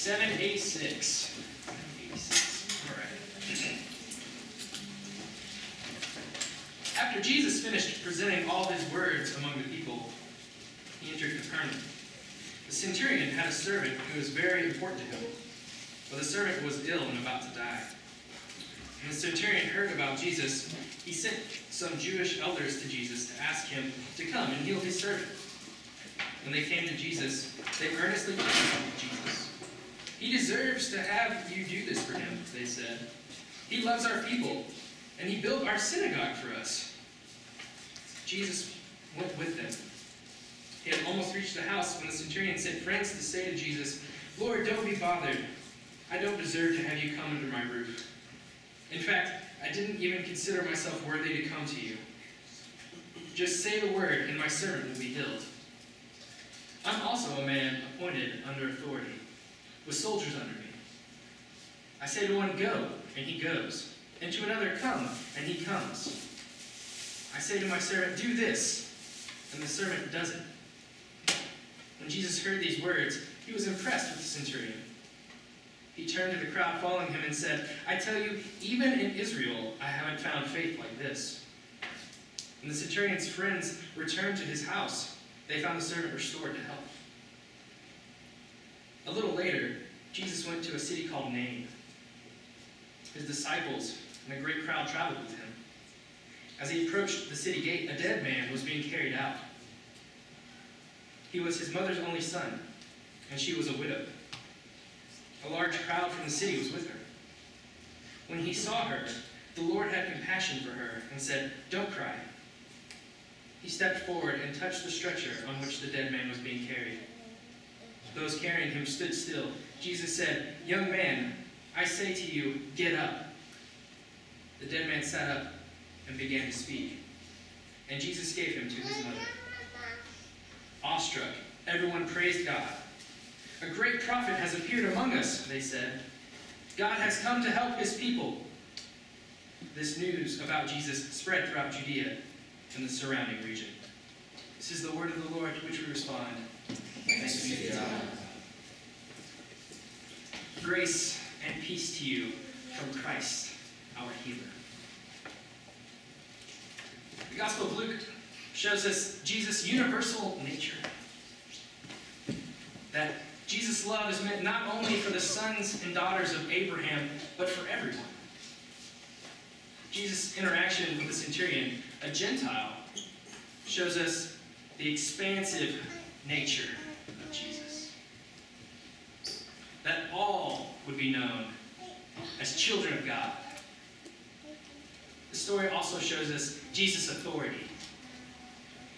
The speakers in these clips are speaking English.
786. All right. After Jesus finished presenting all his words among the people, he entered Capernaum. The centurion had a servant who was very important to him, but the servant was ill and about to die. When the centurion heard about Jesus, he sent some Jewish elders to Jesus to ask him to come and heal his servant. When they came to Jesus, they earnestly pleaded with Jesus. "He deserves to have you do this for him," they said. "He loves our people, and he built our synagogue for us." Jesus went with them. He had almost reached the house when the centurion sent friends to say to Jesus, "Lord, don't be bothered. I don't deserve to have you come under my roof. In fact, I didn't even consider myself worthy to come to you. Just say the word, and my servant will be healed. I'm also a man appointed under authority, with soldiers under me. I say to one, 'Go,' and he goes, and to another, 'Come,' and he comes. I say to my servant, 'Do this,' and the servant does it." When Jesus heard these words, he was impressed with the centurion. He turned to the crowd following him and said, "I tell you, even in Israel, I haven't found faith like this." When the centurion's friends returned to his house, they found the servant restored to health. A little later, Jesus went to a city called Nain. His disciples and a great crowd traveled with him. As he approached the city gate, a dead man was being carried out. He was his mother's only son, and she was a widow. A large crowd from the city was with her. When he saw her, the Lord had compassion for her and said, "Don't cry." He stepped forward and touched the stretcher on which the dead man was being carried. Those carrying him stood still. Jesus said, "Young man, I say to you, get up." The dead man sat up and began to speak, and Jesus gave him to his mother. Awestruck, everyone praised God. "A great prophet has appeared among us," they said. "God has come to help his people." This news about Jesus spread throughout Judea and the surrounding region. This is the word of the Lord to which we respond. Thanks be to God. Grace and peace to you from Christ, our healer. The Gospel of Luke shows us Jesus' universal nature. That Jesus' love is meant not only for the sons and daughters of Abraham, but for everyone. Jesus' interaction with the centurion, a Gentile, shows us the expansive nature of Jesus. That all would be known as children of God. The story also shows us Jesus' authority.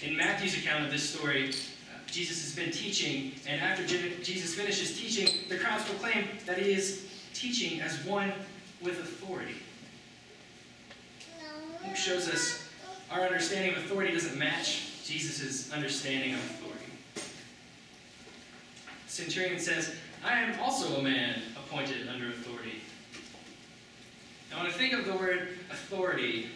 In Matthew's account of this story, Jesus has been teaching, and after Jesus finishes teaching, the crowds proclaim that he is teaching as one with authority. Luke shows us our understanding of authority doesn't match Jesus' understanding of authority. The centurion says, "I am also a man appointed under authority." Now, when I think of the word authority,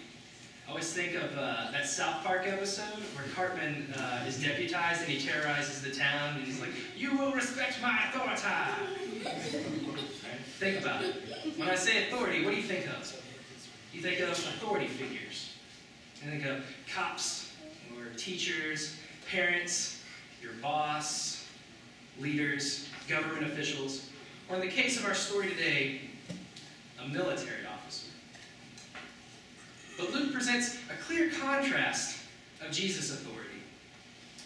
I always think of that South Park episode where Cartman is deputized and he terrorizes the town and he's like, "You will respect my authority." Right? Think about it. When I say authority, what do you think of? You think of authority figures. You think of cops or teachers, parents, your boss, leaders, government officials, or in the case of our story today, a military officer. But Luke presents a clear contrast of Jesus' authority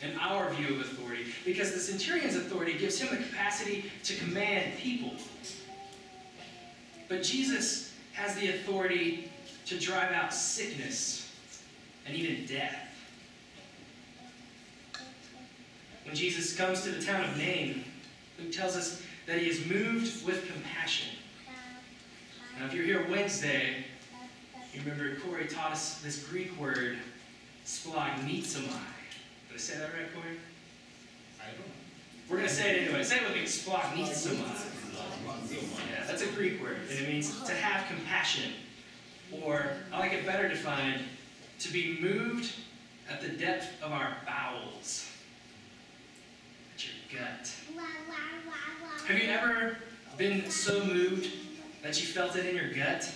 and our view of authority, because the centurion's authority gives him the capacity to command people. But Jesus has the authority to drive out sickness and even death. When Jesus comes to the town of Nain, Luke tells us that he is moved with compassion. Now, if you're here Wednesday, you remember Corey taught us this Greek word, splagnizomai. Did I say that right, Corey? I don't know. We're going to say it anyway. Say it with me, splagnizomai. Yeah, that's a Greek word, and it means to have compassion. Or, I like it better defined, to be moved at the depth of our bowels. At your gut. Have you ever been so moved that you felt it in your gut?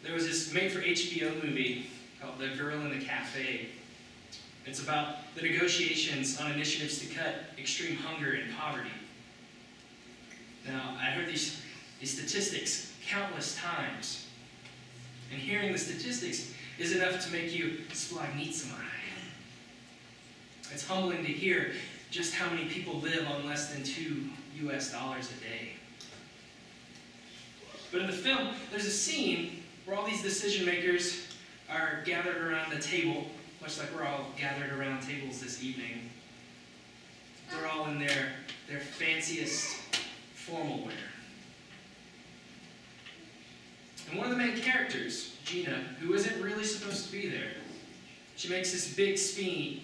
There was this made-for-HBO movie called The Girl in the Cafe. It's about the negotiations on initiatives to cut extreme hunger and poverty. Now, I heard these statistics countless times, and hearing the statistics is enough to make you splagnitsamai. It's humbling to hear just how many people live on less than $2 US a day. But in the film, there's a scene where all these decision makers are gathered around the table, much like we're all gathered around tables this evening. They're all in their fanciest formal wear. And one of the main characters, Gina, who isn't really supposed to be there, she makes this big scene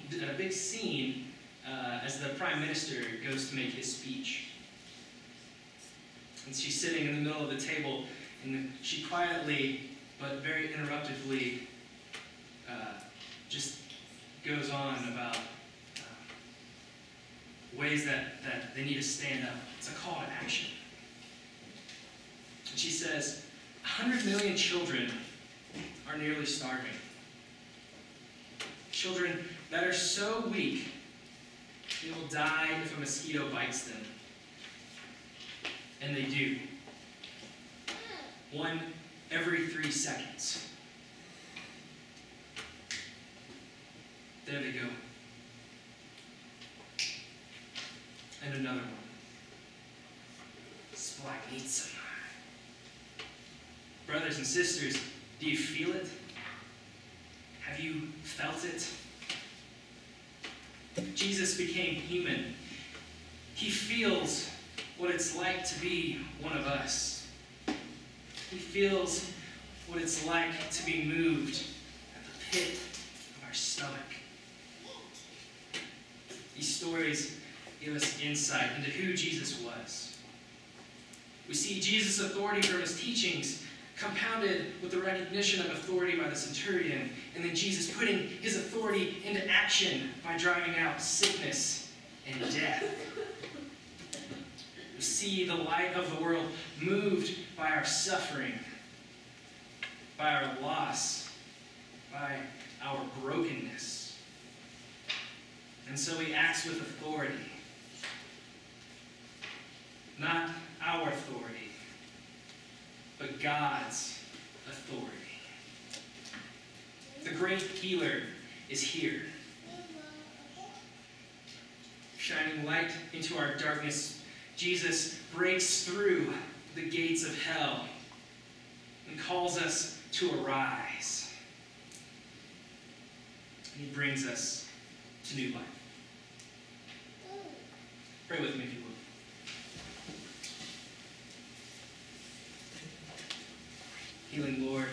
as the Prime Minister goes to make his speech. And she's sitting in the middle of the table, and she quietly, but very interruptively, just goes on about ways that they need to stand up. It's a call to action. And she says, 100 million children are nearly starving. Children that are so weak, they will die if a mosquito bites them. And they do. 1 every 3 seconds. There they go. And another one. Splagnitsamai. Brothers and sisters, do you feel it? Have you felt it? Jesus became human. He feels what it's like to be one of us. He feels what it's like to be moved at the pit of our stomach. These stories give us insight into who Jesus was. We see Jesus' authority from his teachings compounded with the recognition of authority by the centurion, and then Jesus putting his authority into action by driving out sickness and death. We see the light of the world moved by our suffering, by our loss, by our brokenness. And so he acts with authority. Not our authority, but God's authority. The great healer is here, shining light into our darkness. Jesus breaks through the gates of hell and calls us to arise. And he brings us to new life. Pray with me if you will. Healing Lord,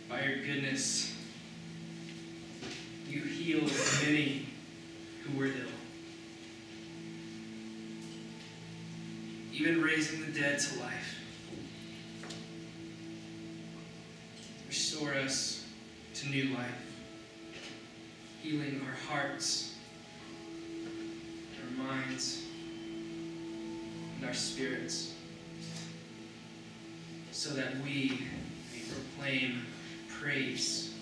by your goodness, you healed many who were ill. Even raising the dead to life. Restore us to new life, healing our hearts, our minds, and our spirits, so that we may proclaim praise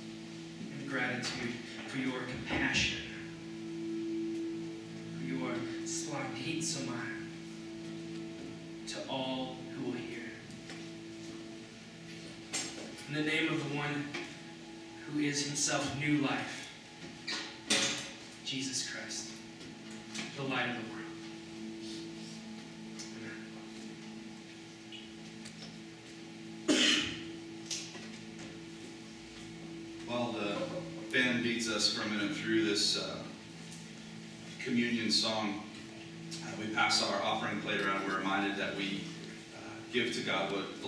and gratitude for your compassion, for your splagnitsamai to all who will hear. In the name of the one who is himself new life, Jesus Christ, the light of the world. While the band leads us for a minute through this communion song, we pass our offering plate around. We're reminded that we give to God what belongs